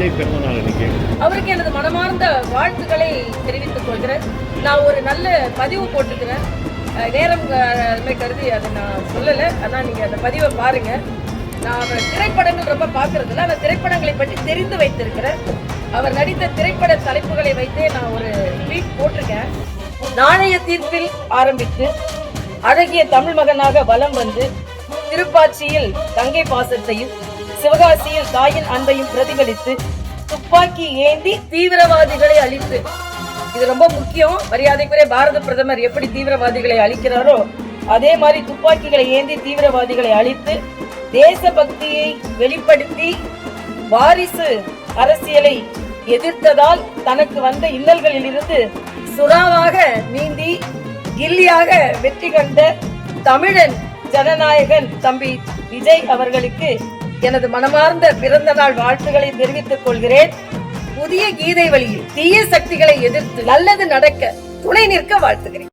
விஜய் பிறந்த நாள் இன்னைக்கு. அவருக்கு எனது மனமார்ந்த வாழ்த்துக்களை தெரிவித்துக் கொள்கிறேன். நான் ஒரு நல்ல பதிவு போட்டுக்கிறேன். நேரம் கருதி அதை நான் சொல்லலை. அதான் நீங்கள் அந்த பதிவை பாருங்க. நான் அவர் திரைப்படங்கள் ரொம்ப பார்க்கறதில்ல. அந்த திரைப்படங்களை பற்றி தெரிந்து வைத்திருக்கிறேன். அவர் நடித்த திரைப்பட தலைப்புகளை வைத்தே நான் ஒரு ட்வீட் போட்டிருக்கேன். நாணய தீர்ப்பில் ஆரம்பித்து அழகிய தமிழ் மகனாக வலம் வந்து திருப்பாச்சியில் தங்கை பாசத்தையும் சிவகாசியில் தாயின் அன்பையும் பிரதிபலித்து துப்பாக்கி ஏந்தி தீவிரவாதிகளை அழித்து, இது ரொம்ப முக்கியம். மரியாதைக்குரிய பாரத பிரதமர் எப்படி தீவிரவாதிகளை அழிக்கிறாரோ அதே மாதிரி துப்பாக்கிகளை ஏந்தி தீவிரவாதிகளை அழித்து தேசபக்தியை வெளிப்படுத்தி வாரிசு அரசியலை எதிர்த்ததால் தனக்கு வந்த இன்னல்களில் இருந்து சுறாவாக நீந்தி கில்லியாக வெற்றி கண்ட தமிழன் ஜனநாயகன் தம்பி விஜய் அவர்களுக்கு எனது மனமார்ந்த பிறந்த நாள் வாழ்த்துக்களை தெரிவித்துக் கொள்கிறேன். புதிய கீதை வழியில் தீய சக்திகளை எதிர்த்து நல்லது நடக்க துணை நிற்க வாழ்த்துகிறேன்.